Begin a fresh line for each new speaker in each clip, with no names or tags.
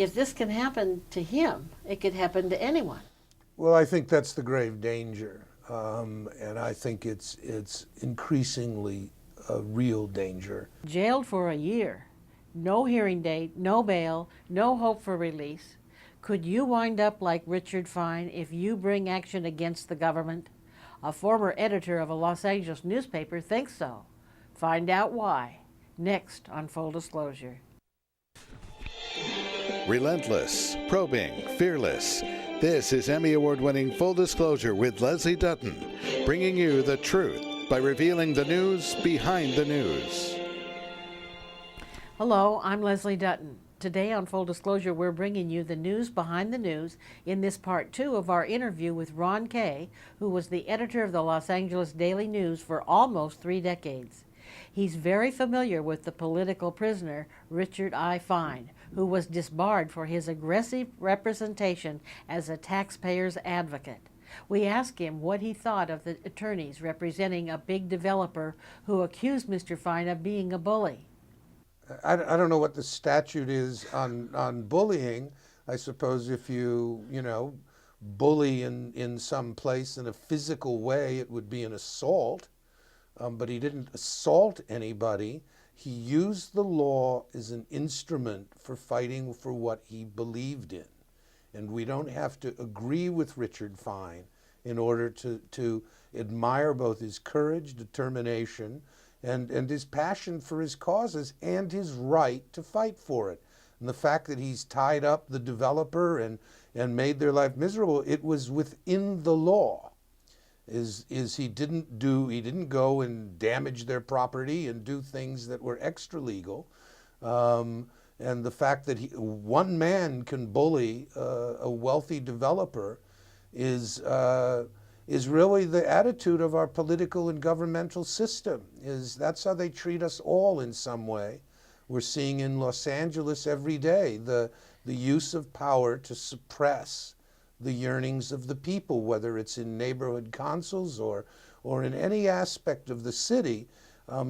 if this can happen to him, it could happen to anyone.
Well, I think that's the grave danger, and I think it's increasingly a real danger.
Jailed for a year, no hearing date, no bail, no hope for release. Could you wind up like Richard Fine if you bring action against the government? A former editor of a Los Angeles newspaper thinks so. Find out why. Next on Full Disclosure.
Relentless, probing, fearless. This is Emmy Award-winning Full Disclosure with Leslie Dutton, bringing you the truth by revealing the news behind the news.
Hello, I'm Leslie Dutton. Today on Full Disclosure, we're bringing you the news behind the news in this part 2 of our interview with Ron Kay, who was the editor of the Los Angeles Daily News for almost 3 decades. He's very familiar with the political prisoner, Richard I. Fine, who was disbarred for his aggressive representation as a taxpayer's advocate. We asked him what he thought of the attorneys representing a big developer who accused Mr. Fine of being a bully.
I don't know what the statute is on bullying. I suppose if you bully in some place in a physical way, it would be an assault. But he didn't assault anybody. He used the law as an instrument for fighting for what he believed in. And we don't have to agree with Richard Fine in order to admire both his courage, determination, and his passion for his causes and his right to fight for it. And the fact that he's tied up the developer and made their life miserable, it was within the law. He didn't go and damage their property and do things that were extra legal. And the fact that one man can bully a wealthy developer is really the attitude of our political and governmental system. That's how they treat us all in some way. We're seeing in Los Angeles every day the use of power to suppress the yearnings of the people, whether it's in neighborhood councils or in any aspect of the city.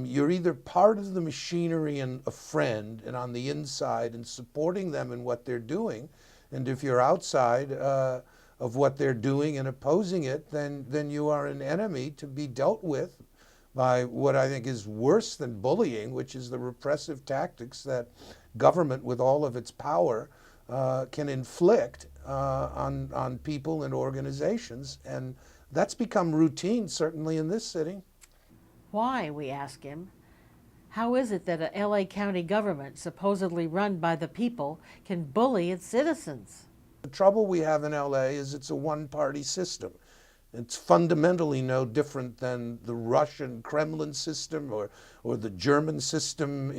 You're either part of the machinery and a friend and on the inside and supporting them in what they're doing, and if you're outside of what they're doing and opposing it, then you are an enemy to be dealt with by what I think is worse than bullying, which is the repressive tactics that government, with all of its power, can inflict on people and organizations. And that's become routine, certainly in this city.
Why, we ask him. How is it that a LA County government, supposedly run by the people, can bully its citizens?
The trouble we have in LA is it's a one-party system. It's fundamentally no different than the Russian Kremlin system or the German system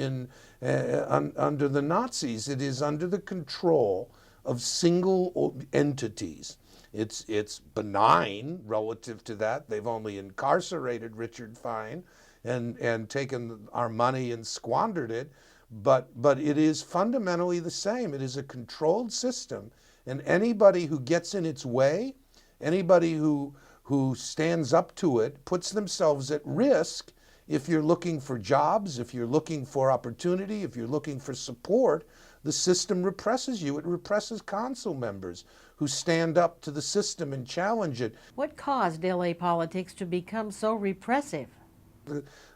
under the Nazis. It is under the control of single entities. It's benign relative to that. They've only incarcerated Richard Fine and taken our money and squandered it. But it is fundamentally the same. It is a controlled system, and anybody who gets in its way, anybody who stands up to it, puts themselves at risk. If you're looking for jobs, if you're looking for opportunity, if you're looking for support, the system represses you. It represses council members who stand up to the system and challenge it.
What caused LA politics to become so repressive?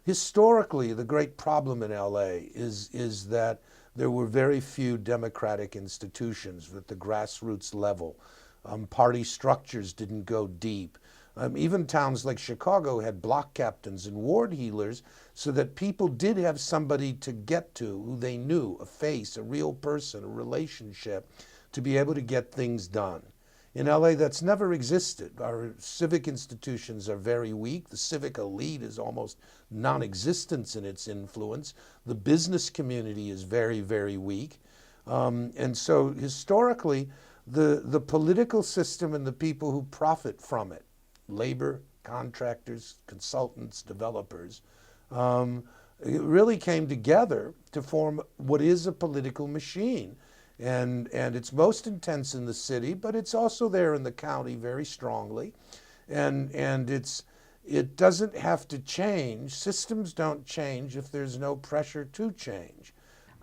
Historically, the great problem in LA is that there were very few democratic institutions at the grassroots level. Party structures didn't go deep. Even towns like Chicago had block captains and ward healers so that people did have somebody to get to who they knew, a face, a real person, a relationship, to be able to get things done. In LA, that's never existed. Our civic institutions are very weak. The civic elite is almost non-existent in its influence. The business community is very, very weak. And so historically, the political system and the people who profit from it, labor, contractors, consultants, developers, it really came together to form what is a political machine. And it's most intense in the city, but it's also there in the county very strongly. And it doesn't have to change. Systems don't change if there's no pressure to change.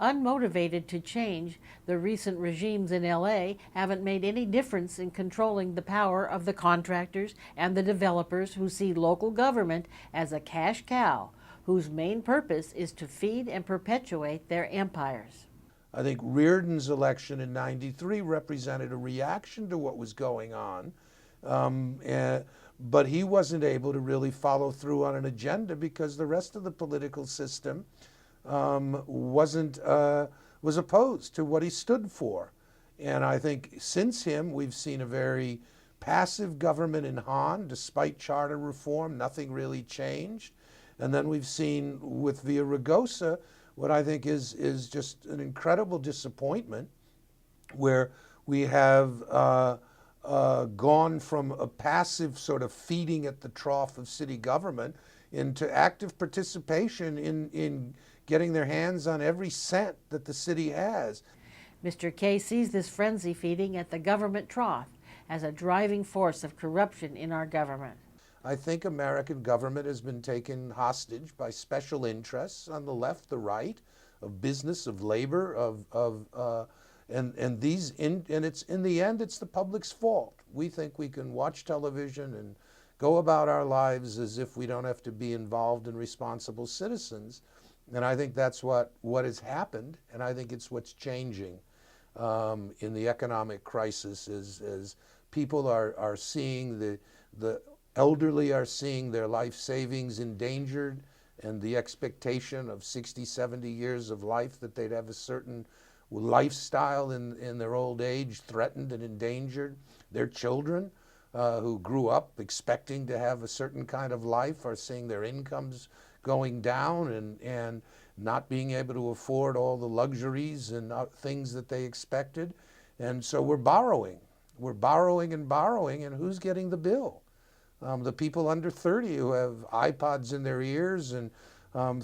Unmotivated to change, the recent regimes in LA haven't made any difference in controlling the power of the contractors and the developers who see local government as a cash cow whose main purpose is to feed and perpetuate their empires.
I think Reardon's election in '93 represented a reaction to what was going on, but he wasn't able to really follow through on an agenda because the rest of the political system was opposed to what he stood for. And I think since him, we've seen a very passive government in Han. Despite charter reform, nothing really changed. And then we've seen with Villaraigosa what I think is just an incredible disappointment, where we have gone from a passive sort of feeding at the trough of city government into active participation in getting their hands on every cent that the city has.
Mr. Kay sees this frenzy feeding at the government trough as a driving force of corruption in our government.
I think American government has been taken hostage by special interests on the left, the right, of business, of labor, and it's in the end it's the public's fault. We think we can watch television and go about our lives as if we don't have to be involved in responsible citizens. And I think that's what has happened, and I think it's what's changing in the economic crisis is people are seeing the elderly are seeing their life savings endangered, and the expectation of 60, 70 years of life that they'd have a certain lifestyle in their old age threatened and endangered. Their children who grew up expecting to have a certain kind of life are seeing their incomes going down and not being able to afford all the luxuries and things that they expected. And so we're borrowing and borrowing, and who's getting the bill? The people under 30 who have iPods in their ears and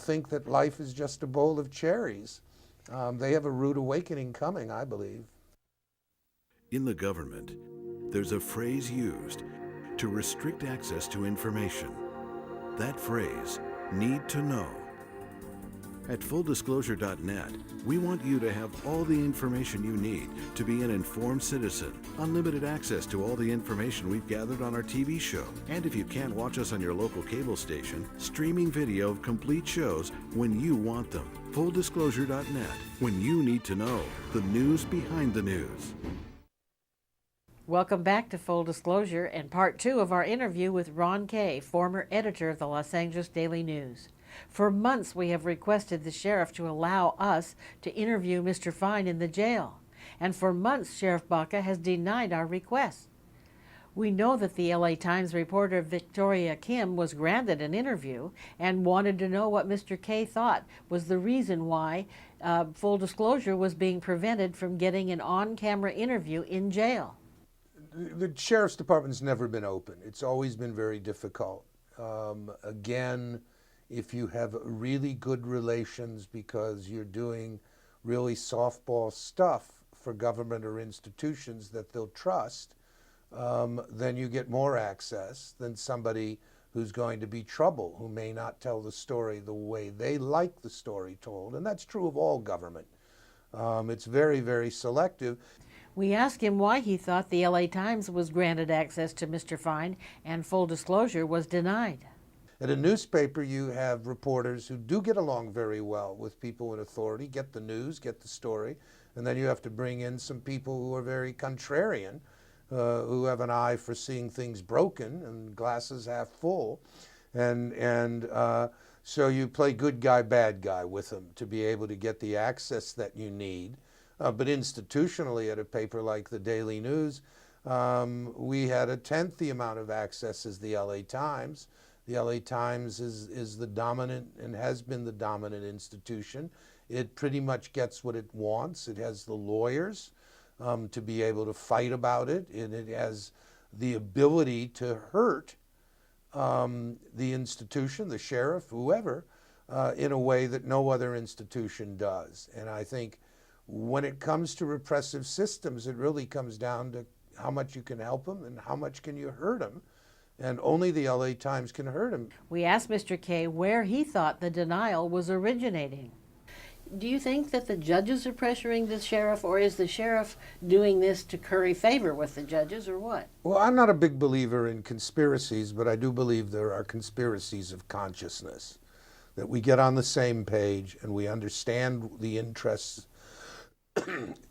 think that life is just a bowl of cherries. They have a rude awakening coming, I believe.
In the government, there's a phrase used to restrict access to information. That phrase, need to know. At fulldisclosure.net, we want you to have all the information you need to be an informed citizen, unlimited access to all the information we've gathered on our TV show. And if you can't watch us on your local cable station, streaming video of complete shows when you want them. Fulldisclosure.net, when you need to know the news behind the news.
Welcome back to Full Disclosure and part 2 of our interview with Ron Kay, former editor of the Los Angeles Daily News. For months we have requested the sheriff to allow us to interview Mr. Fine in the jail, and for months Sheriff Baca has denied our request. We know that the LA Times reporter Victoria Kim was granted an interview and wanted to know what Mr. Kay thought was the reason why Full Disclosure was being prevented from getting an on-camera interview in jail.
The sheriff's department's never been open. It's always been very difficult. Again, if you have really good relations because you're doing really softball stuff for government or institutions that they'll trust, then you get more access than somebody who's going to be trouble, who may not tell the story the way they like the story told. And that's true of all government. It's very, very selective.
We asked him why he thought the LA Times was granted access to Mr. Fine and Full Disclosure was denied.
At a newspaper, you have reporters who do get along very well with people in authority, get the news, get the story, and then you have to bring in some people who are very contrarian, who have an eye for seeing things broken and glasses half full. And so you play good guy, bad guy with them to be able to get the access that you need. But institutionally, at a paper like the Daily News, we had a tenth the amount of access as the LA Times. The LA Times is the dominant and has been the dominant institution. It pretty much gets what it wants. It has the lawyers to be able to fight about it, and it has the ability to hurt the institution, the sheriff, whoever, in a way that no other institution does. And I think when it comes to repressive systems, it really comes down to how much you can help them and how much can you hurt them. And only the LA Times can hurt him.
We asked Mr. Kay where he thought the denial was originating. Do you think that the judges are pressuring the sheriff, or is the sheriff doing this to curry favor with the judges, or what?
Well, I'm not a big believer in conspiracies, but I do believe there are conspiracies of consciousness, that we get on the same page and we understand the interests.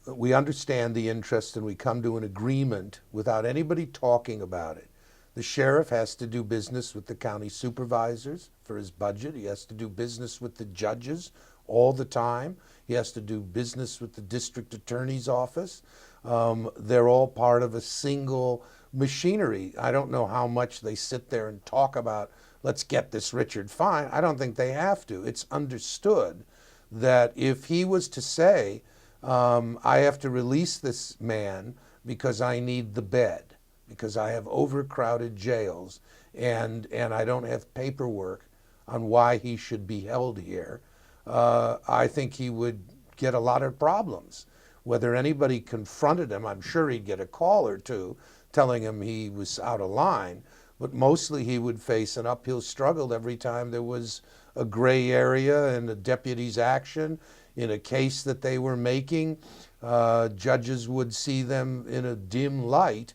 We understand the interest and we come to an agreement without anybody talking about it. The sheriff has to do business with the county supervisors for his budget. He has to do business with the judges all the time. He has to do business with the district attorney's office. They're all part of a single machinery. I don't know how much they sit there and talk about, let's get this Richard fine. I don't think they have to. It's understood that if he was to say, I have to release this man because I need the bed, because I have overcrowded jails and I don't have paperwork on why he should be held here, I think he would get a lot of problems. Whether anybody confronted him, I'm sure he'd get a call or two telling him he was out of line, but mostly he would face an uphill struggle every time there was a gray area in a deputy's action in a case that they were making. Judges would see them in a dim light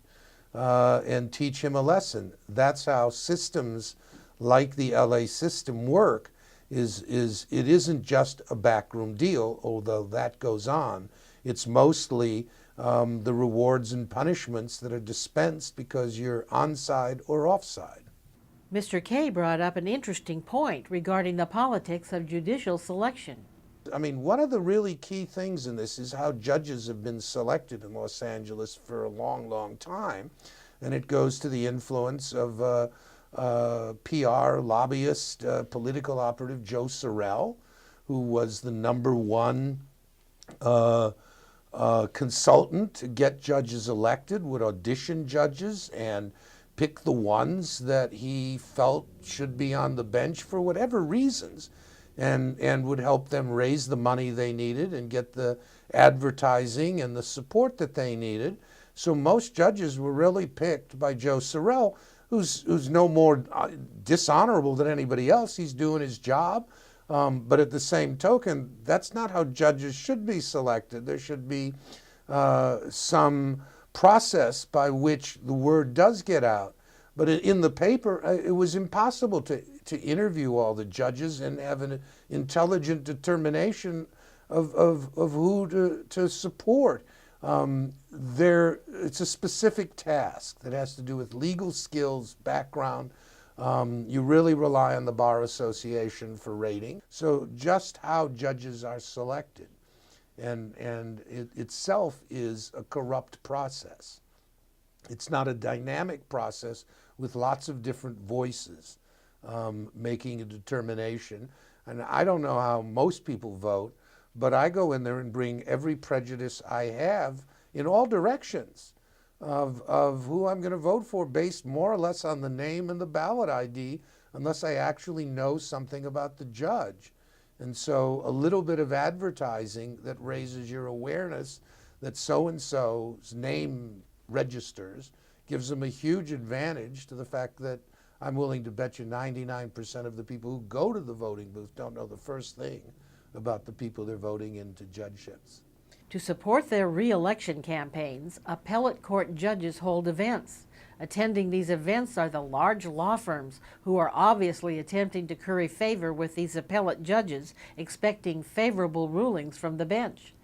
and teach him a lesson. That's how systems like the LA system work. It isn't just a backroom deal, although that goes on. It's mostly the rewards and punishments that are dispensed because you're onside or offside.
Mr. Kay brought up an interesting point regarding the politics of judicial selection.
I mean, one of the really key things in this is how judges have been selected in Los Angeles for a long, long time. And it goes to the influence of PR lobbyist, political operative Joe Sorrell, who was the #1 consultant to get judges elected, would audition judges and pick the ones that he felt should be on the bench for whatever reasons, and would help them raise the money they needed and get the advertising and the support that they needed. So most judges were really picked by Joe Sorrell, who's no more dishonorable than anybody else. He's doing his job. But at the same token, that's not how judges should be selected. There should be some process by which the word does get out. But in the paper, it was impossible to interview all the judges and have an intelligent determination of who to support. It's a specific task that has to do with legal skills, background. You really rely on the Bar Association for rating. So just how judges are selected, and it itself is a corrupt process. It's not a dynamic process with lots of different voices making a determination. And I don't know how most people vote, but I go in there and bring every prejudice I have in all directions of who I'm going to vote for based more or less on the name and the ballot ID, unless I actually know something about the judge. And so a little bit of advertising that raises your awareness that so-and-so's name registers gives them a huge advantage to the fact that I'm willing to bet you 99% of the people who go to the voting booth don't know the first thing about the people they're voting into judgeships.
To support their re-election campaigns, appellate court judges hold events. Attending these events are the large law firms who are obviously attempting to curry favor with these appellate judges, expecting favorable rulings from the bench.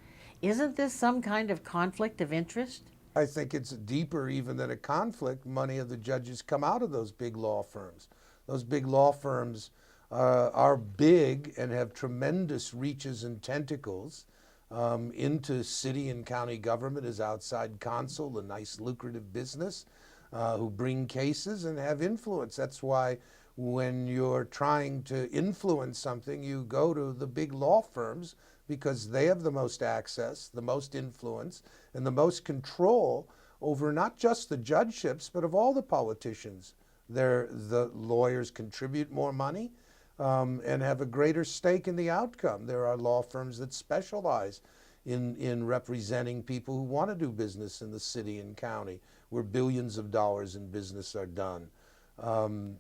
Isn't this some kind of conflict of interest?
I think it's deeper even than a conflict. Many of the judges come out of those big law firms. Those big law firms are big and have tremendous reaches and tentacles into city and county government as outside counsel, a nice lucrative business, who bring cases and have influence. That's why when you're trying to influence something, you go to the big law firms because they have the most access, the most influence, and the most control over not just the judgeships, but of all the politicians. The lawyers contribute more money and have a greater stake in the outcome. There are law firms that specialize in representing people who want to do business in the city and county, where billions of dollars in business are done.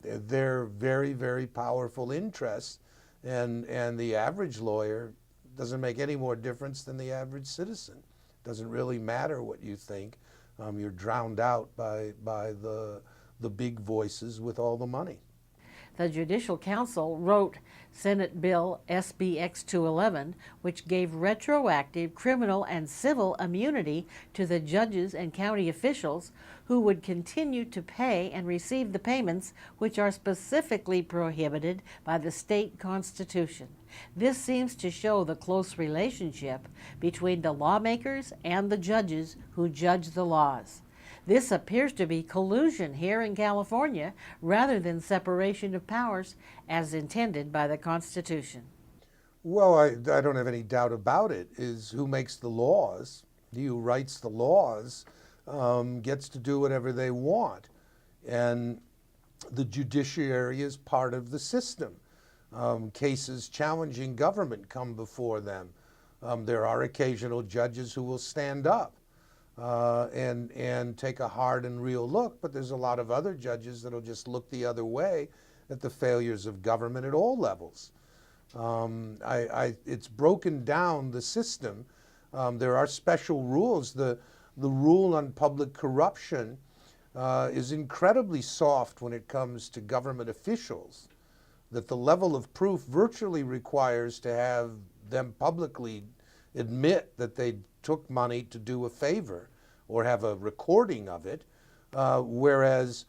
They're very, very powerful interests, and the average lawyer doesn't make any more difference than the average citizen. Doesn't really matter what you think. You're drowned out by the big voices with all the money.
The Judicial Council wrote Senate Bill SBX 211, which gave retroactive criminal and civil immunity to the judges and county officials who would continue to pay and receive the payments which are specifically prohibited by the state constitution. This seems to show the close relationship between the lawmakers and the judges who judge the laws. This appears to be collusion here in California rather than separation of powers as intended by the Constitution.
Well, I don't have any doubt about it, is who makes the laws, he who writes the laws, gets to do whatever they want. And the judiciary is part of the system. Cases challenging government come before them. There are occasional judges who will stand up and take a hard and real look, but there's a lot of other judges that'll just look the other way at the failures of government at all levels. It's broken down the system. There are special rules. The rule on public corruption is incredibly soft when it comes to government officials, that the level of proof virtually requires to have them publicly admit that they took money to do a favor or have a recording of it, whereas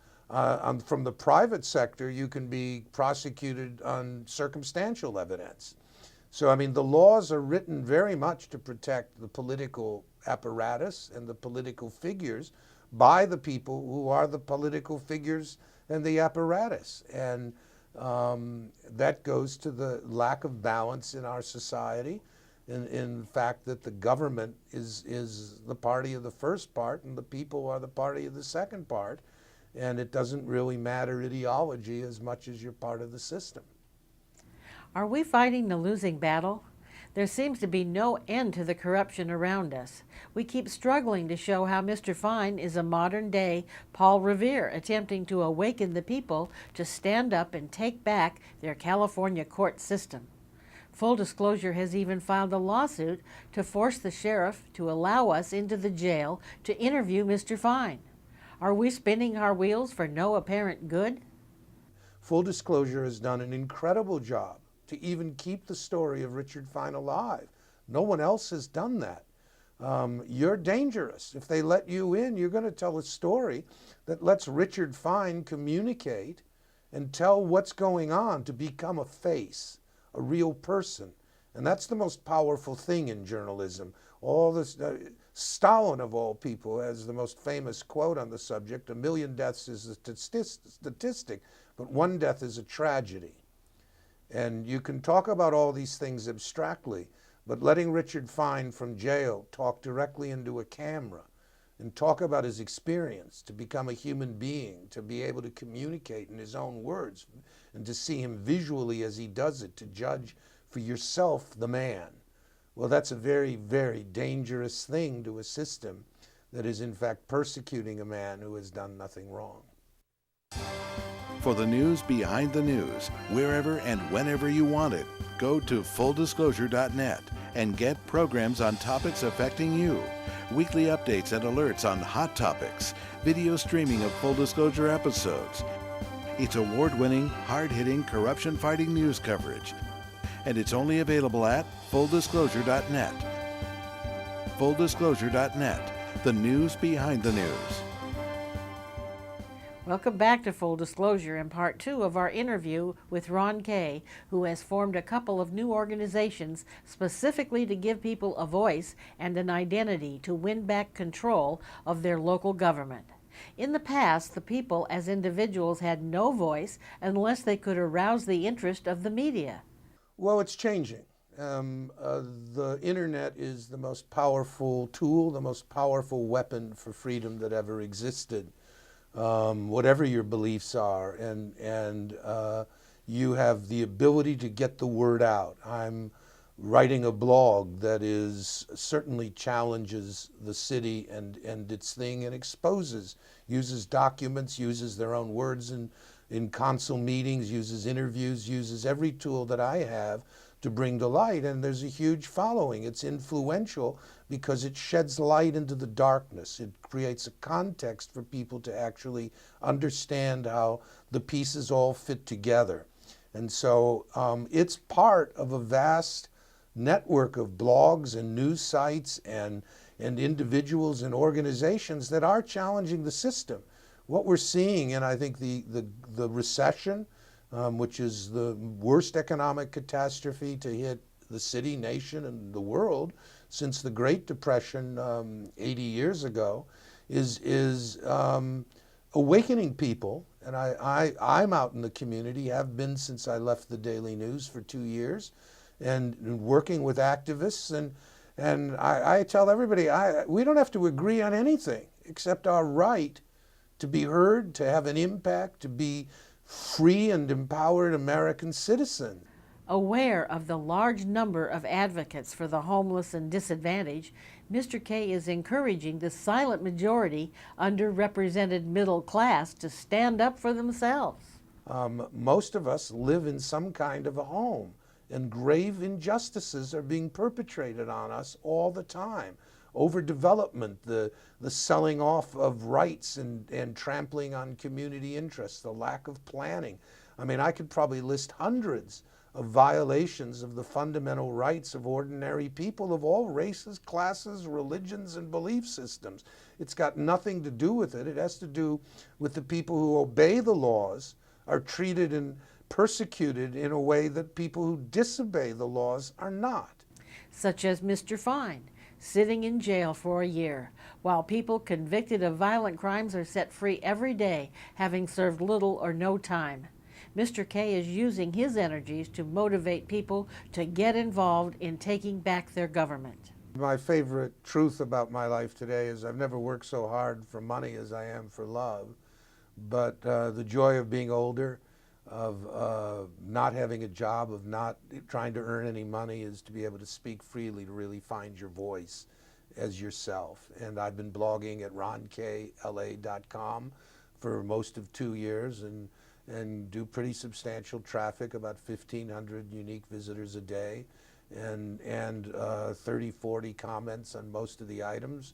from the private sector you can be prosecuted on circumstantial evidence. So I mean, the laws are written very much to protect the political apparatus and the political figures by the people who are the political figures and the apparatus. And that goes to the lack of balance in our society, in fact that the government is the party of the first part and the people are the party of the second part, and it doesn't really matter ideology as much as you're part of the system.
Are we fighting the losing battle? There seems to be no end to the corruption around us. We keep struggling to show how Mr. Fine is a modern-day Paul Revere attempting to awaken the people to stand up and take back their California court system. Full Disclosure has even filed a lawsuit to force the sheriff to allow us into the jail to interview Mr. Fine. Are we spinning our wheels for no apparent good?
Full Disclosure has done an incredible job to even keep the story of Richard Fine alive. No one else has done that. You're dangerous. If they let you in, you're going to tell a story that lets Richard Fine communicate and tell what's going on, to become a face, a real person. And that's the most powerful thing in journalism. All this, Stalin of all people has the most famous quote on the subject: 1 million deaths is a statistic, but one death is a tragedy. And you can talk about all these things abstractly, but letting Richard Fine from jail talk directly into a camera and talk about his experience to become a human being, to be able to communicate in his own words, and to see him visually as he does it, to judge for yourself the man. Well, that's a very, very dangerous thing to a system that is in fact persecuting a man who has done nothing wrong.
For the news behind the news, wherever and whenever you want it, go to fulldisclosure.net and get programs on topics affecting you, weekly updates and alerts on hot topics, video streaming of Full Disclosure episodes. It's award-winning, hard-hitting, corruption-fighting news coverage, and it's only available at fulldisclosure.net. Fulldisclosure.net, the news behind the news.
Welcome back to Full Disclosure in part 2 of our interview with Ron Kay, who has formed a couple of new organizations specifically to give people a voice and an identity to win back control of their local government. In the past, the people as individuals had no voice unless they could arouse the interest of the media.
Well, it's changing. The internet is the most powerful tool, the most powerful weapon for freedom that ever existed. Whatever your beliefs are, and you have the ability to get the word out. I'm writing a blog that certainly challenges the city and its thing, and uses documents, uses their own words in council meetings, uses interviews, uses every tool that I have to bring to light, and there's a huge following. It's influential because it sheds light into the darkness. It creates a context for people to actually understand how the pieces all fit together. And so it's part of a vast network of blogs and news sites and individuals and organizations that are challenging the system. What we're seeing, and I think the recession, which is the worst economic catastrophe to hit the city, nation, and the world since the Great Depression 80 years ago, is awakening people. And I'm out in the community, have been since I left the Daily News for 2 years, and working with activists. And I tell everybody, we don't have to agree on anything except our right to be heard, to have an impact, to be free and empowered American citizens.
Aware of the large number of advocates for the homeless and disadvantaged, Mr. K is encouraging the silent majority underrepresented middle class to stand up for themselves.
Most of us live in some kind of a home, and grave injustices are being perpetrated on us all the time. Overdevelopment, the selling off of rights and trampling on community interests, the lack of planning. I mean, I could probably list hundreds of violations of the fundamental rights of ordinary people of all races, classes, religions, and belief systems. It's got nothing to do with it. It has to do with the people who obey the laws are treated and persecuted in a way that people who disobey the laws are not.
Such as Mr. Fine, sitting in jail for a year, while people convicted of violent crimes are set free every day, having served little or no time. Mr. K is using his energies to motivate people to get involved in taking back their government.
My favorite truth about my life today is I've never worked so hard for money as I am for love. But the joy of being older, of not having a job, of not trying to earn any money, is to be able to speak freely, to really find your voice as yourself. And I've been blogging at ronkla.com for most of 2 years, and do pretty substantial traffic, about 1,500 unique visitors a day, and 30, 40 comments on most of the items,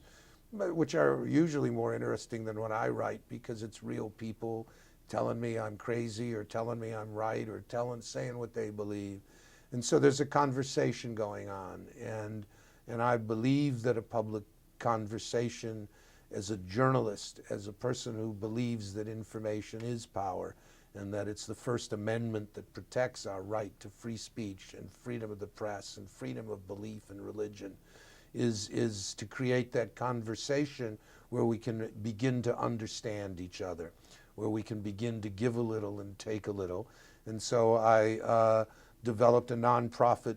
which are usually more interesting than what I write, because it's real people telling me I'm crazy, or telling me I'm right, or saying what they believe. And so there's a conversation going on, and I believe that a public conversation, as a journalist, as a person who believes that information is power, and that it's the First Amendment that protects our right to free speech and freedom of the press and freedom of belief and religion, is to create that conversation where we can begin to understand each other, where we can begin to give a little and take a little. And so I developed a nonprofit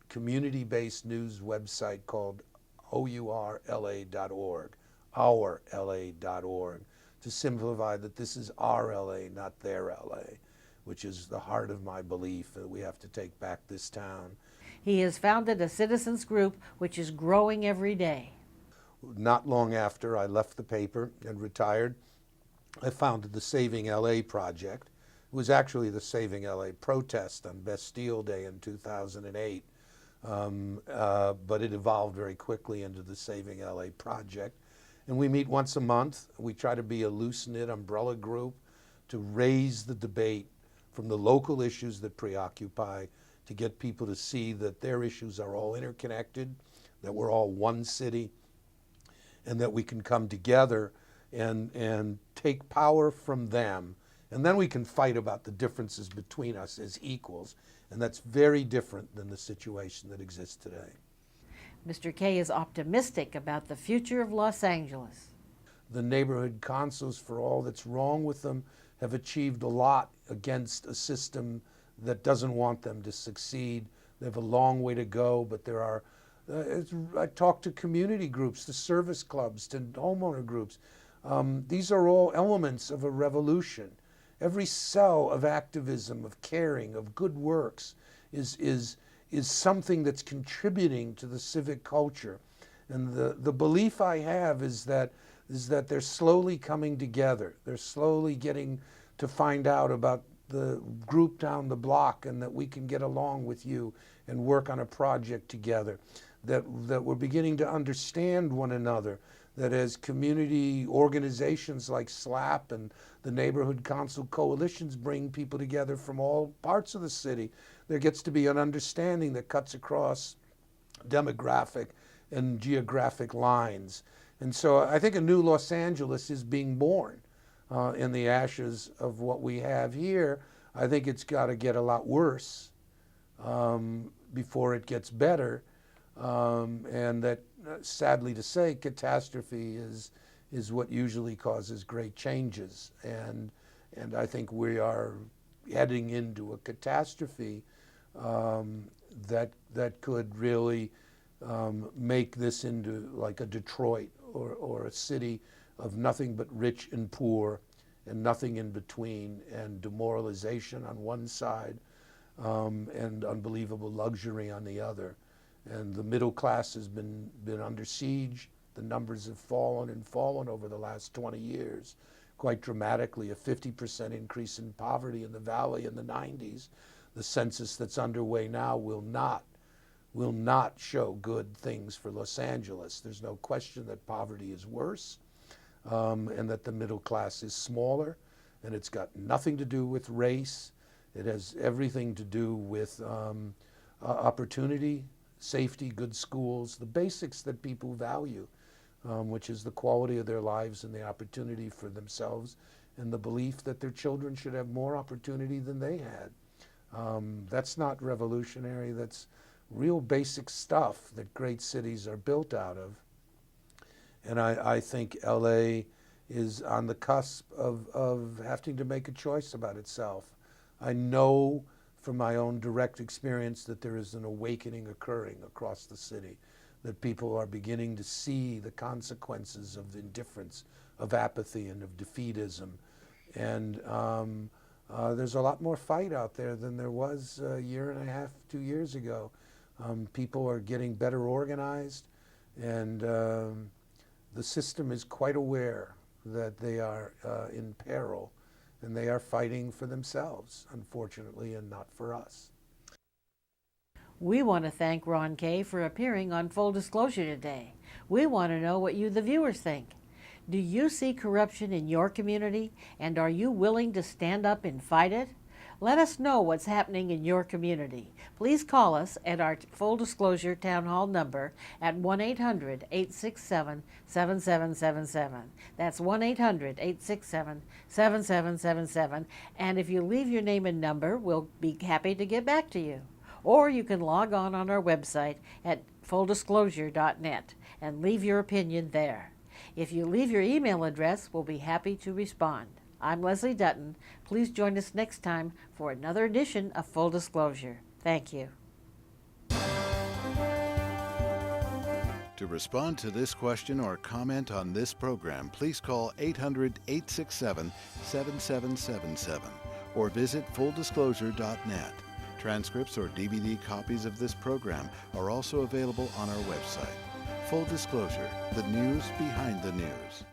community-based news website called OURLA.org, OurLA.org, to simplify that this is our LA, not their LA, which is the heart of my belief that we have to take back this town.
He has founded a citizens group which is growing every day.
Not long after I left the paper and retired, I founded the Saving LA Project. It was actually the Saving LA protest on Bastille Day in 2008, but it evolved very quickly into the Saving LA Project. And we meet once a month. We try to be a loose-knit umbrella group to raise the debate from the local issues that preoccupy, to get people to see that their issues are all interconnected, that we're all one city, and that we can come together and take power from them. And then we can fight about the differences between us as equals. And that's very different than the situation that exists today.
Mr. K is optimistic about the future of Los Angeles.
The neighborhood councils, for all that's wrong with them, have achieved a lot against a system that doesn't want them to succeed. They have a long way to go, but there are, I talk to community groups, to service clubs, to homeowner groups. These are all elements of a revolution. Every cell of activism, of caring, of good works is something that's contributing to the civic culture. And the belief I have is that they're slowly coming together. They're slowly getting to find out about the group down the block, and that we can get along with you and work on a project together, that we're beginning to understand one another, that as community organizations like SLAP and the Neighborhood Council coalitions bring people together from all parts of the city, there gets to be an understanding that cuts across demographic and geographic lines. And so I think a new Los Angeles is being born in the ashes of what we have here. I think it's got to get a lot worse before it gets better. And that, sadly to say, catastrophe is what usually causes great changes. And I think we are heading into a catastrophe that could really make this into like a Detroit or a city of nothing but rich and poor and nothing in between, and demoralization on one side and unbelievable luxury on the other. And the middle class has been under siege. The numbers have fallen and fallen over the last 20 years quite dramatically, a 50% increase in poverty in the valley in the 90s. The census that's underway now will not show good things for Los Angeles. There's no question that poverty is worse and that the middle class is smaller, and it's got nothing to do with race. It has everything to do with opportunity, safety, good schools, the basics that people value, which is the quality of their lives and the opportunity for themselves, and the belief that their children should have more opportunity than they had. That's not revolutionary. That's real basic stuff that great cities are built out of. And I think LA is on the cusp of having to make a choice about itself. I know from my own direct experience that there is an awakening occurring across the city, that people are beginning to see the consequences of indifference, of apathy, and of defeatism. And there's a lot more fight out there than there was a year and a half, 2 years ago. People are getting better organized, and the system is quite aware that they are in peril, and they are fighting for themselves, unfortunately, and not for us.
We want to thank Ron Kay for appearing on Full Disclosure today. We want to know what you, the viewers, think. Do you see corruption in your community, and are you willing to stand up and fight it? Let us know what's happening in your community. Please call us at our Full Disclosure Town Hall number at 1-800-867-7777. That's 1-800-867-7777. And if you leave your name and number, we'll be happy to get back to you. Or you can log on our website at fulldisclosure.net and leave your opinion there. If you leave your email address, we'll be happy to respond. I'm Leslie Dutton. Please join us next time for another edition of Full Disclosure. Thank you.
To respond to this question or comment on this program, please call 800-867-7777 or visit fulldisclosure.net. Transcripts or DVD copies of this program are also available on our website. Full Disclosure, the news behind the news.